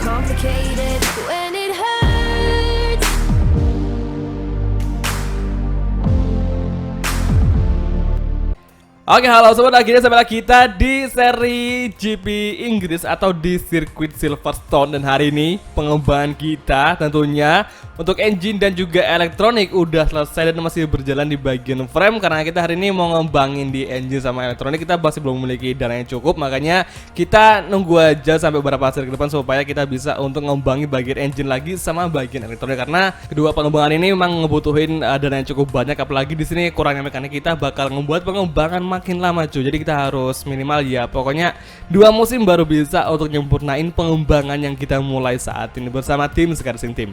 complicated when it hurts. Oke, halo sobat, akhirnya sampai lagi kita di seri GP Inggris atau di sirkuit Silverstone. Dan hari ini pengembangan kita tentunya untuk engine dan juga elektronik udah selesai dan masih berjalan di bagian frame. Karena kita hari ini mau ngembangin di engine sama elektronik, kita masih belum memiliki dana yang cukup. Makanya kita nunggu aja sampai beberapa seri ke depan supaya kita bisa untuk ngembangin bagian engine lagi sama bagian elektronik. Karena kedua pengembangan ini memang ngebutuhin dana yang cukup banyak. Apalagi di sini kurangnya mekanik kita bakal membuat pengembangan makin lama cuy. Jadi kita harus minimal ya pokoknya 2 musim baru bisa untuk nyempurnain pengembangan yang kita mulai saat ini bersama tim Skarsing Team.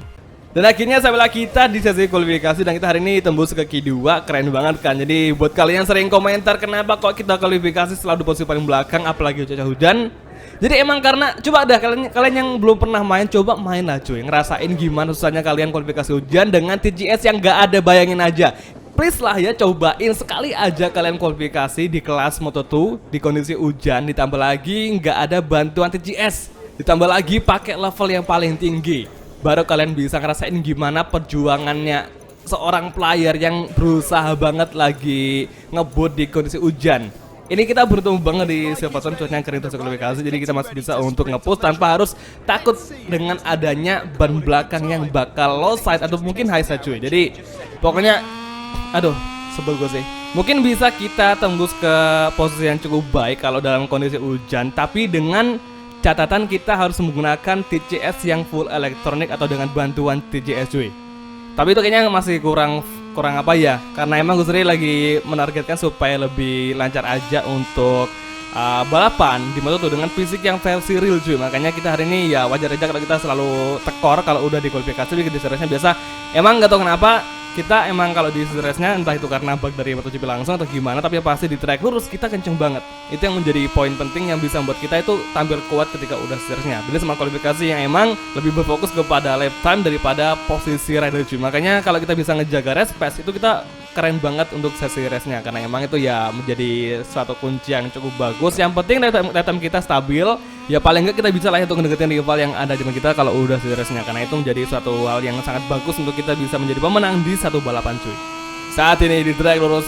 Dan akhirnya sampai lagi kita di sesi kualifikasi dan kita hari ini tembus ke Q2. Keren banget kan. Jadi buat kalian yang sering komentar kenapa kok kita kualifikasi selalu di posisi paling belakang apalagi cuaca hujan. Jadi emang karena coba dah kalian yang belum pernah main, coba main lah cuy, ngerasain gimana susahnya kalian kualifikasi hujan dengan TGS yang gak ada, bayangin aja. Please lah ya, cobain sekali aja kalian kualifikasi di kelas Moto2 di kondisi hujan, ditambah lagi nggak ada bantuan TGS, ditambah lagi pakai level yang paling tinggi, baru kalian bisa ngerasain gimana perjuangannya seorang player yang berusaha banget lagi ngebut di kondisi hujan. Ini kita beruntung banget di Silverstone cuacanya kering terus kualifikasi, jadi kita masih bisa untuk nge-push tanpa harus takut dengan adanya ban belakang yang bakal low side atau mungkin high side cuy. Jadi pokoknya aduh, sebel gue sih. Mungkin bisa kita tembus ke posisi yang cukup baik kalau dalam kondisi hujan, tapi dengan catatan kita harus menggunakan TCS yang full elektronik atau dengan bantuan TCS cuy. Tapi itu kayaknya masih kurang apa ya? Karena emang gue sendiri lagi menargetkan supaya lebih lancar aja untuk balapan di Moto2 dengan fisik yang versi real cuy. Makanya kita hari ini ya wajar aja kalau kita selalu tekor kalau udah di kualifikasi. Di seriesnya biasa emang nggak tahu kenapa kita emang kalau di seriesnya entah itu karena bug dari MotoGP langsung atau gimana, tapi pasti di track lurus kita kenceng banget. Itu yang menjadi poin penting yang bisa membuat kita itu tampil kuat ketika udah seriesnya. Beda sama kualifikasi yang emang lebih berfokus kepada lap time daripada posisi rider cuy. Makanya kalau kita bisa ngejaga race pace itu kita keren banget untuk sesi race-nya, karena emang itu ya menjadi suatu kunci yang cukup bagus. Yang penting lap time kita stabil, ya paling enggak kita bisa lah untuk ngedeketin rival yang ada di kita kalau udah sesi race-nya, karena itu menjadi suatu hal yang sangat bagus untuk kita bisa menjadi pemenang di satu balapan cuy. Saat ini di track lurus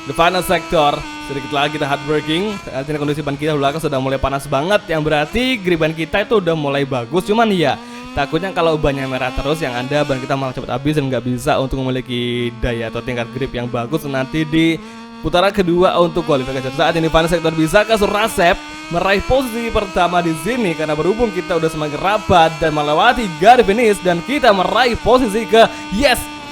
the final sector, sedikit lagi kita hard braking. Saat ini kondisi ban kita belakang sudah mulai panas banget, yang berarti grip ban kita itu udah mulai bagus. Cuman ya takutnya kalau bannya merah terus yang ada ban kita malah cepat habis dan nggak bisa untuk memiliki daya atau tingkat grip yang bagus nanti di putaran kedua untuk kualifikasi. Saat ini final sector bisa ke Surasep meraih posisi pertama di sini karena berhubung kita udah semakin rapat dan melewati garis finish dan kita meraih posisi ke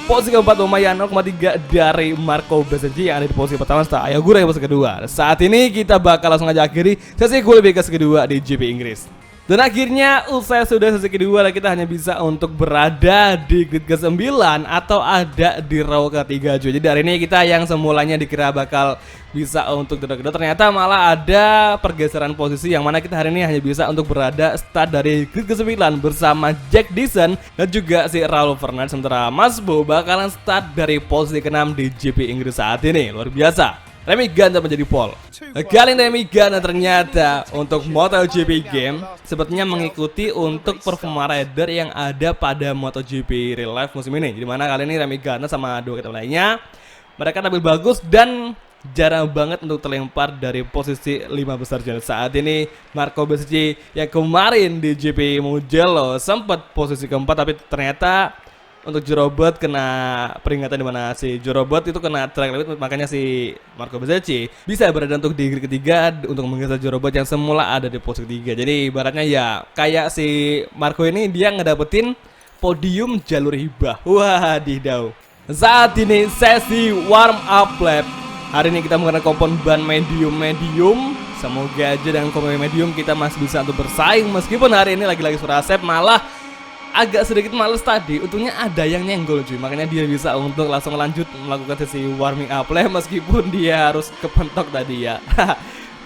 posisi keempat lumayan 0,3 dari Marco Bezzecchi yang ada di posisi pertama setelah Ayagura yang posisi kedua. Saat ini kita bakal langsung aja akhiri sesi kualifikasi kedua di GP Inggris. Dan akhirnya usai sudah sesi kedua kita hanya bisa untuk berada di grid ke-9 atau ada di row ke-3 cuy. Jadi hari ini kita yang semulanya dikira bakal bisa untuk duduk-duduk, ternyata malah ada pergeseran posisi yang mana kita hari ini hanya bisa untuk berada start dari grid ke-9 bersama Jack Dixon dan juga si Raul Fernandez. Sementara Mas Bo bakalan start dari posisi ke-6 di GP Inggris saat ini. Luar biasa. Remy Gardner menjadi pole. Kali ini Remy Gardner ternyata untuk MotoGP game sepertinya mengikuti untuk performa rider yang ada pada MotoGP Real Life musim ini. Di mana kali ini Remy Gardner sama dua teman lainnya mereka tampil bagus dan jarang banget untuk terlempar dari posisi 5 besar. Saat ini Marco Bezzecchi yang kemarin di GP Mugello sempat posisi keempat, tapi ternyata untuk Joe Robert kena peringatan di mana si Joe Robert itu kena track limit, makanya si Marco Bezzecchi bisa berada untuk di grid ketiga untuk menggeser Joe Robert yang semula ada di posisi ketiga. Jadi ibaratnya ya kayak si Marco ini dia ngedapetin podium jalur hibah. Wadidaw. Saat ini sesi warm up lap. Hari ini kita menggunakan kompon ban medium. Semoga aja dengan kompon medium kita masih bisa untuk bersaing, meskipun hari ini lagi-lagi Surasep malah agak sedikit males tadi. Untungnya ada yang nyenggol cuy, makanya dia bisa untuk langsung lanjut melakukan sesi warming up lah, meskipun dia harus kepentok tadi ya.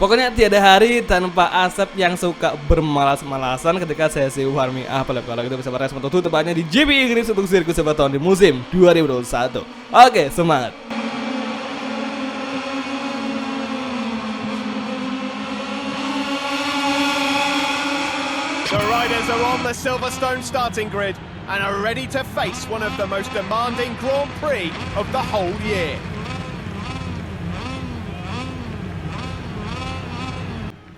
Pokoknya tiada hari tanpa Asep yang suka bermalas-malasan ketika sesi warming up lap. Kalau kita bisa merespon tuh tepatnya di GP Inggris untuk sirkuit Silverstone di musim 2021. Oke, semangat. The riders are on the Silverstone starting grid and are ready to face one of the most demanding Grand Prix of the whole year.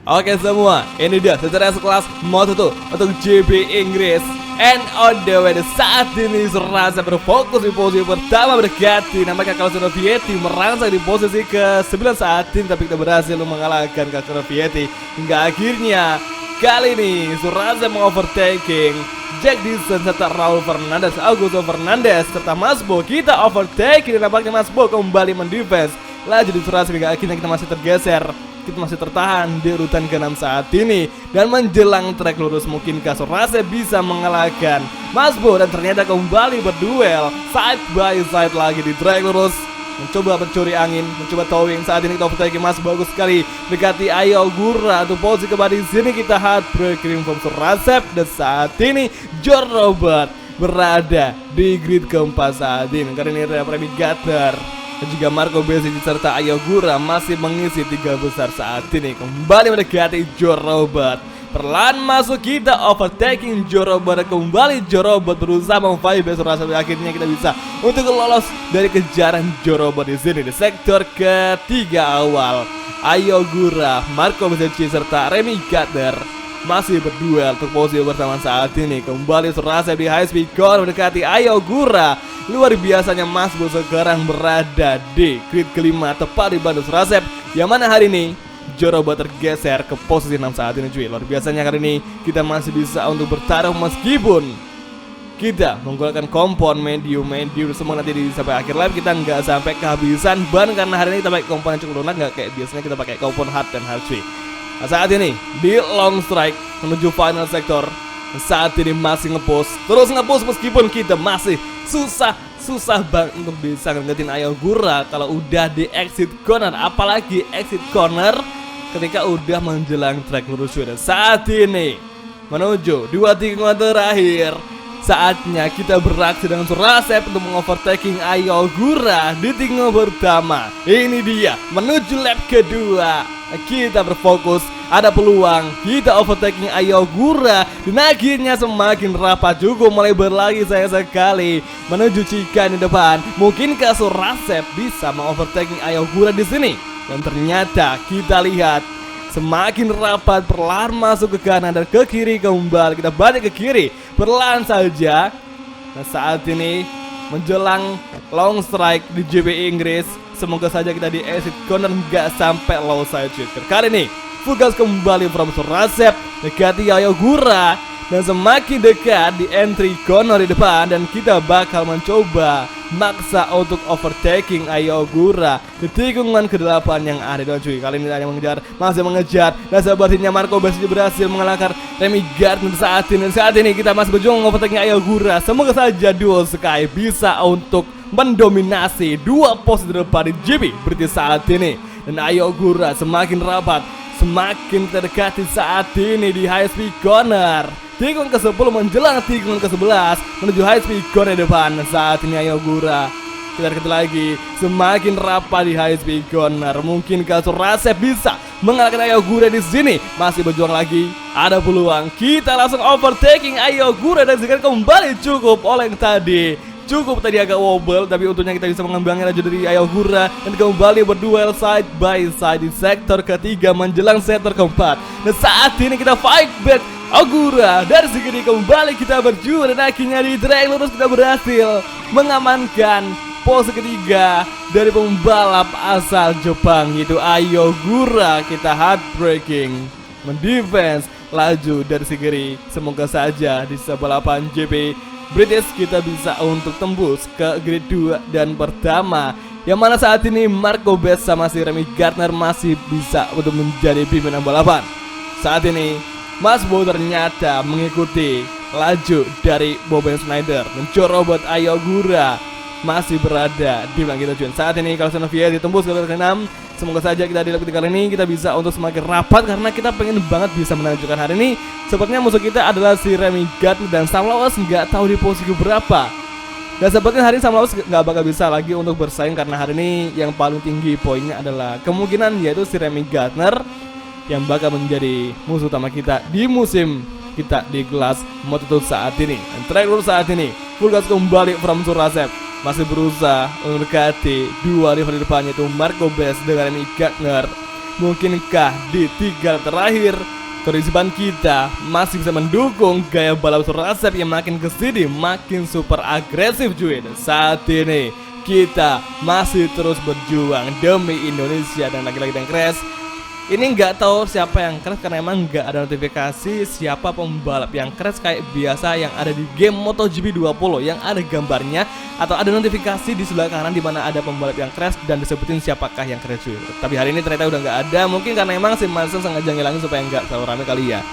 Oke semua, ini dia secara sekelas Moto2 untuk GP Inggris. And on the way, saat ini serasa berfokus di posisi pertama berganti. Nampaknya Calzona Vietti merangsang di posisi ke-9 saat ini, tapi kita berhasil mengalahkan Calzona Vietti. Hingga akhirnya kali ini Surasa mengovertaking Jack Dixon serta Raul Fernandez, Augusto Fernandez serta Masbo. Kita overtaking dan nampaknya Masbo kembali mendefense. Laju di Surasa hingga akhirnya kita masih tergeser. Kita masih tertahan di urutan ke-6 saat ini. Dan menjelang trek lurus, mungkinkah Surasa bisa mengalahkan Masbo. Dan ternyata kembali berduel side by side lagi di trek lurus. Mencoba mencuri angin, mencoba towing. Saat ini kita overtaking Masbo, bagus sekali dekati Ayo Gura untuk posisi kembali di sini. Kita hard braking from Surasa. Dan saat ini George Robert berada di grid keempat saat ini. Karena ini ada Remy Gardner dan juga Marco Bezzecchi serta Ayo Gura masih mengisi 3 besar saat ini. Kembali mendekati Joe Robert. Perlahan masuk, kita overtaking Joe Robert. Kembali Joe Robert berusaha memfight Surasa. Akhirnya kita bisa untuk lolos dari kejaran Joe Robert di sini di sektor ketiga awal. Ayo Gura, Marco Bezzecchi serta Remy Gardner masih berduel untuk posisi bersama saat ini. Kembali Surasa di high speed car mendekati Ayo Gura. Luar biasanya Masbo sekarang berada di grid kelima tepat di bantu Surasa, yang mana hari ini Joe Robert tergeser ke posisi 6 saat ini cuy. Luar biasanya kali ini kita masih bisa untuk bertaruh meskipun kita menggunakan kompon medium semua nanti sampai akhir live kita nggak sampai kehabisan ban karena hari ini kita pakai kompon yang cukup lunak, nggak kayak biasanya kita pakai kompon hard dan hard cuy. Nah, saat ini di long strike menuju final sector. Saat ini masih terus ngepush meskipun kita masih susah banget untuk bisa ngegetin Ayo Gura kalau udah di exit corner, apalagi exit corner ketika udah menjelang track lurus. Dan saat ini menuju 2 tikungan terakhir, saatnya kita beraksi dengan Surasa untuk mengovertaking Ayo Gura di tikungan pertama. Ini dia menuju lap kedua. Kita berfokus, ada peluang, kita overtaking Ayo Gura. Dan akhirnya semakin rapat juga, mulai berlagi sayang sekali menuju Chikan di depan. Mungkinkah Surasa bisa mengovertaking Ayo Gura di sini? Dan ternyata kita lihat semakin rapat, perlahan masuk ke kanan dan ke kiri kembali. Kita balik ke kiri perlahan saja. Nah saat ini menjelang long strike di GP Inggris, semoga saja kita di exit corner nggak sampai low side shooter. Kali ini full gas kembali from Surasa dekati Ayo Gura dan semakin dekat di entry corner di depan, dan kita bakal mencoba maksa untuk overtaking Ayo Gura di tikungan ke-8 yang ada dan cuy. Kali ini hanya masih mengejar dan sahabatnya Marco Bezzecchi berhasil mengalahkan Remy Gardner saat ini kita masih berjuang overtaking Ayo Gura. Semoga saja Duo Sky bisa untuk mendominasi 2 posisi depan di GP British saat ini. Dan Ayo Gura semakin rapat, semakin terdekati saat ini di high speed corner. Tikungan ke-10 menjelang tikungan ke-11 menuju high speed corner depan. Saat ini Ayo Gura kita dekat lagi, semakin rapat di high speed corner. Mungkinkah Surasa bisa mengalahkan Ayo Gura di sini? Masih berjuang lagi, ada peluang. Kita langsung overtaking Ayo Gura dan sekarang kembali cukup oleh yang tadi. Cukup tadi agak wobble, tapi untungnya kita bisa mengembangkan laju dari Ayo Gura dan kembali berduel side by side di sektor ketiga menjelang sektor keempat. Dan saat ini kita fight back Ayo Gura dari segini kembali kita berjuang, dan akhirnya di track lurus kita berhasil mengamankan posisi ketiga dari pembalap asal Jepang yaitu Ayo Gura. Kita hard braking mendefense laju dari segini. Semoga saja di balapan GP British kita bisa untuk tembus ke grid 2 dan pertama, yang mana saat ini Marco Bezzecchi sama si Remy Gardner masih bisa untuk menjadi pimpinan balapan. Saat ini Masbo ternyata mengikuti laju dari Boben Schneider dan Joe Robert. Ayo Gura masih berada di belakang kita cuy. Saat ini Calzona Vietti ditembus ke ke-6. Semoga saja kita di lap ketiga kali ini kita bisa untuk semakin rapat karena kita pengen banget bisa menunjukkan hari ini. Sepertinya musuh kita adalah si Remy Gardner dan Sam Lowes nggak tahu di posisi berapa. Dan sepertinya hari ini Sam Lowes nggak bakal bisa lagi untuk bersaing karena hari ini yang paling tinggi poinnya adalah kemungkinan yaitu si Remy Gardner yang bakal menjadi musuh utama kita di musim kita di kelas Moto2 saat ini. Dan terakhir saat ini full gas kembali from Surasep, masih berusaha mendekati dua rival di depannya itu Marco Bes dengan Remy Gardner. Mungkinkah di 3 lap terakhir keterisipan kita masih bisa mendukung gaya balap Surasep yang makin kesini makin super agresif cuy. Dan saat ini kita masih terus berjuang demi Indonesia. Dan lagi-lagi dan crash ini nggak tahu siapa yang crash karena emang nggak ada notifikasi siapa pembalap yang crash kayak biasa yang ada di game MotoGP 20 yang ada gambarnya atau ada notifikasi di sebelah kanan di mana ada pembalap yang crash dan disebutin siapakah yang crash cuy. Tapi hari ini ternyata udah nggak ada, mungkin karena emang si Marcel sengaja ngilangin supaya nggak terlalu rame kali ya.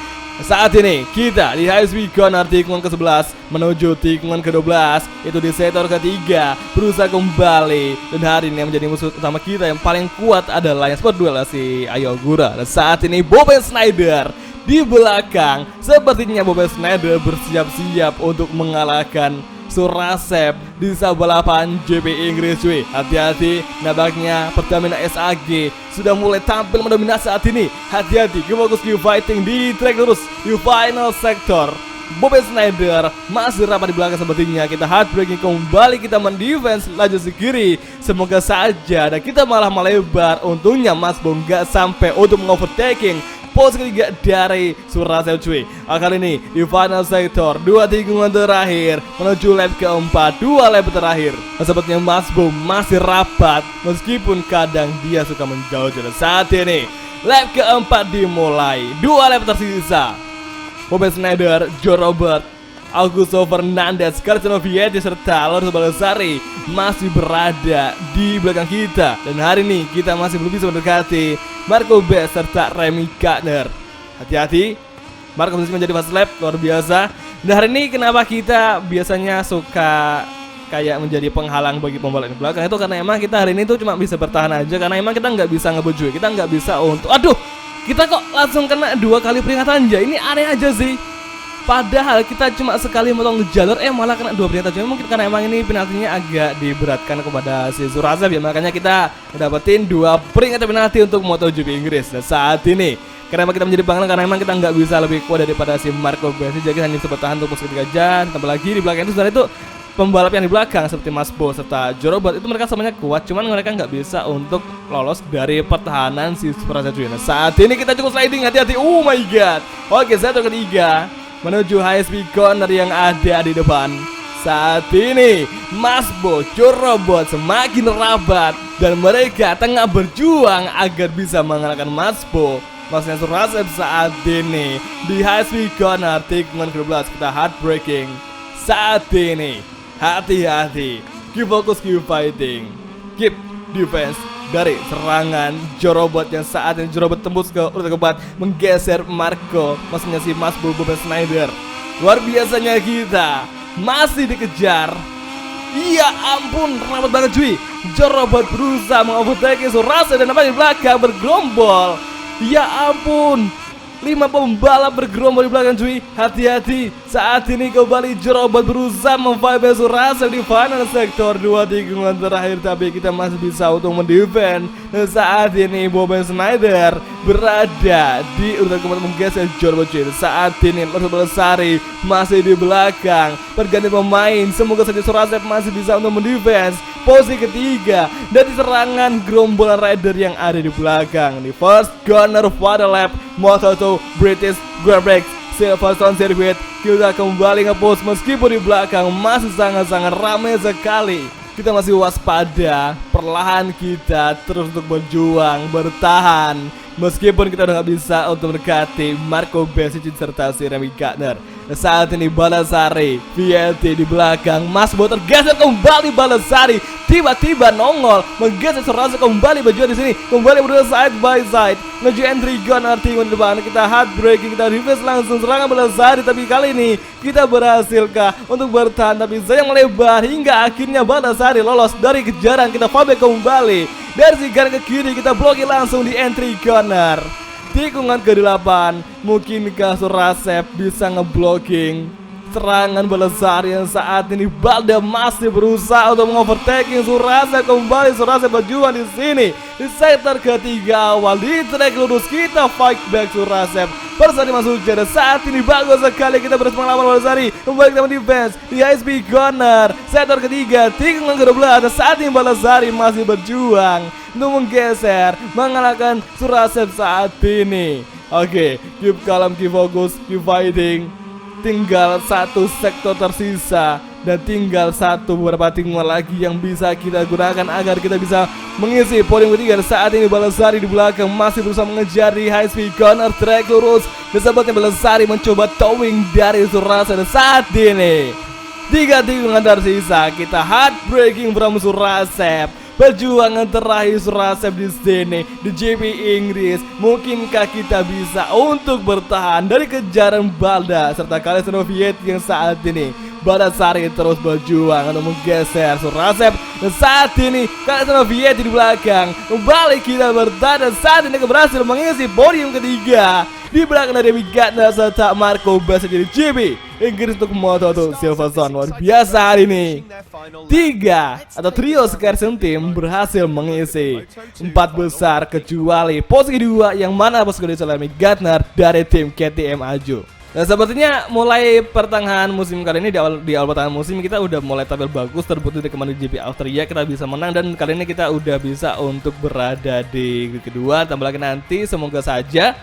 Saat ini kita di HSV Corner tikungan ke-11 menuju tikungan ke-12, itu di sektor ketiga berusaha kembali. Dan hari ini yang menjadi musuh utama kita yang paling kuat adalah yang sport duel si Ayo Ogura. Dan saat ini Bobby Snyder di belakang, sepertinya Bobby Snyder bersiap-siap untuk mengalahkan Surasep di balapan GP Inggris cuy. Hati-hati, nampaknya Pertamina SAG sudah mulai tampil mendominasi saat ini. Hati-hati, fokus di fighting di track lurus di final sector. Bobby Snyder masih rapat di belakang sepertinya. Kita heartbreaking kembali, kita mendefense laju si kiri. Semoga saja dan kita malah melebar. Untungnya Mas Bong gak sampai untuk mengovertaking posisi ketiga dari Surasep cuy. Kali ini di final sector 2 tikungan terakhir menuju lap keempat, 2 lap terakhir. Sepertinya Mas Bom masih rapat meskipun kadang dia suka menjauh. Saat ini lap keempat dimulai, 2 lap tersisa. Bobby Snyder, Joe Robert, Augusto Fernandez, Cristiano Vietti serta Lorenzo Baldassarri masih berada di belakang kita. Dan hari ini kita masih belum bisa mendekati Marco Bes serta Remy Gardner. Hati-hati, Marco Bes menjadi fast lap luar biasa. Dan hari ini kenapa kita biasanya suka kayak menjadi penghalang bagi pembalap di belakang itu karena emang kita hari ini tuh cuma bisa bertahan aja karena emang kita nggak bisa ngebujui, kita nggak bisa untuk kita kok langsung kena 2 kali peringatan aja. Ini aneh aja sih. Padahal kita cuma sekali motong jalur malah kena 2 peringatan. Cuma mungkin karena emang ini penaltinya agak diberatkan kepada si Surasep ya, makanya kita dapetin 2 peringatan penalti untuk MotoGP Inggris. Dan saat ini kenapa kita menjadi panggilan karena emang kita nggak bisa lebih kuat daripada si Marco Bes. Jadi hanya bisa bertahan untuk posisi ketiga aja. Tambah lagi di belakang itu sebenarnya itu pembalap yang di belakang seperti Mas Bo serta Joe Robert itu mereka semuanya kuat, cuman mereka nggak bisa untuk lolos dari pertahanan si Surasep. Nah, saat ini kita cukup sliding, hati-hati. Oh my god. Oke, sektor ketiga menuju HSV Corner yang ada di depan. Saat ini Mas Bo, Joe Robert semakin rapat dan mereka tengah berjuang agar bisa mengalahkan Mas Bo. Maksudnya Surasep saat ini di HSV Corner tikungan ke-12 kita heartbreaking. Saat ini hati-hati, keep fokus, keep fighting, keep defense dari serangan Joe Robert yang saat ini Joe Robert tembus ke urutan keempat menggeser Marco, maksudnya si Mas Bobby Snyder. Luar biasanya kita masih dikejar. Iya ampun, rapat banget cuy. Joe Robert berusaha mengovertake Surasep dan nampak di belakang bergerombol. Ya ampun, 5 pembalap bergerombol di belakang cuy. Hati-hati, saat ini kembali Joe Robert berusaha memfight Surasep di final sektor 2 tikungan terakhir. Tapi kita masih bisa untuk mendefend. Dan saat ini Bobby Snyder berada di urutan keempat menggeser Joe Robert cuy. Saat ini Lorenzo Baldassarri masih di belakang. Pergantian pemain, semoga saja Surasep masih bisa untuk mendefense posisi ketiga dari serangan gerombolan rider yang ada di belakang. Di first corner pada lap Moto2 British Grand Prix Silverstone Circuit, kita kembali ngepost meskipun di belakang masih sangat-sangat ramai sekali. Kita masih waspada, perlahan kita terus untuk berjuang, bertahan meskipun kita udah gak bisa untuk mendekati Marco Bes serta si Remy Gardner. Saat ini Baldassarri, Vietti di belakang, Mas Bo tergeser kembali. Baldassarri tiba-tiba nongol menggeser Surasep kembali berjuang di sini, kembali berdua side by side menuju entry gun artinya di depan. Kita heartbreaking, kita reverse langsung serangan Baldassarri, tapi kali ini kita berhasilkah untuk bertahan, tapi sayang melebar hingga akhirnya Baldassarri lolos dari kejaran. Kita fallback kembali dari si garis ke kiri, kita blokir langsung di entry corner tikungan ke-8. Mungkinkah Surasep bisa ngeblocking serangan Belasari yang saat ini Balda masih berusaha untuk mengovertaking Surasep kembali. Surasep berjuang di sini di sektor ketiga awal di track lurus. Kita fight back Surasep bersama masuk dan saat ini bagus sekali kita berhasil melawan Belasari. Kembali kita defense di HP corner sektor ketiga tinggal ke-12 dan saat ini Belasari masih berjuang untuk menggeser mengalahkan Surasep saat ini. Oke, keep calm, keep fokus, keep fighting. Tinggal satu sektor tersisa dan tinggal beberapa tim lagi yang bisa kita gunakan agar kita bisa mengisi podium ketiga. Saat ini Belasari di belakang masih berusaha mengejar di high speed corner track lurus. Dan sahabatnya Belasari mencoba towing dari Surasep dan saat ini 3 tim yang tersisa. Kita heartbreaking from Surasep. Perjuangan terakhir Surasep di sini di GP Inggris. Mungkinkah kita bisa untuk bertahan dari kejaran Balda serta Kalesno Viet yang saat ini Belasari terus berjuang untuk menggeser Surasep. Dan saat ini Kalesno Viet di belakang. Kembali kita bertahan dan saat ini berhasil mengisi podium ketiga di belakang dari Gardner serta Marco Bas jadi GP Inggris untuk Moto2 Silverstone. Luar biasa hari ini. 3 atau trio Scarson Team berhasil mengisi 4 besar kecuali posisi 2 yang mana posisi disalami Gardner dari tim KTM Ajo. Nah sepertinya mulai pertengahan musim kali ini di awal pertengahan musim kita udah mulai tampil bagus, terbukti di kemarin GP Austria kita bisa menang dan kali ini kita udah bisa untuk berada di kedua. Tambah lagi nanti semoga saja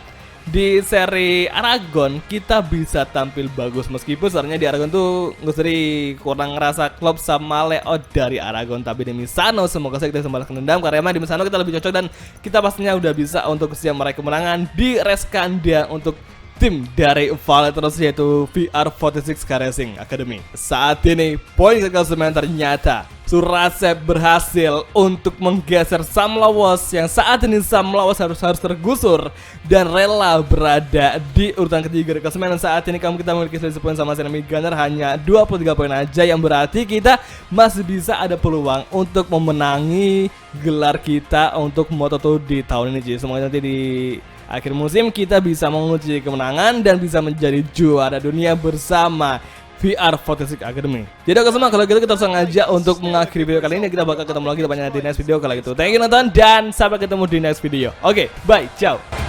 di seri Aragon kita bisa tampil bagus meskipun sebenarnya di Aragon tuh Gusri kurang ngerasa klub sama layout dari Aragon, tapi di Misano semoga saja kita bisa membalaskan dendam karena emang di Misano kita lebih cocok dan kita pastinya udah bisa untuk siap meraih kemenangan di race Kandia untuk tim dari Valetros yaitu VR46 Car Racing Academy. Saat ini poin klasemen ternyata Surasep berhasil untuk menggeser Sam Lawas yang saat ini Sam Lawas harus tergusur dan rela berada di urutan ketiga klasemen. Saat ini kita memiliki selisih poin sama Senami Gunner hanya 23 poin aja, yang berarti kita masih bisa ada peluang untuk memenangi gelar kita untuk Moto2 di tahun ini. Semoga nanti di akhir musim kita bisa menguji kemenangan dan bisa menjadi juara dunia bersama VR46 Academy. Jadi oke semua, kalau gitu kita langsung aja untuk mengakhiri video kali ini. Kita bakal ketemu lagi banyak di next video kalau gitu. Thank you nonton dan sampai ketemu di next video. Oke, bye, ciao.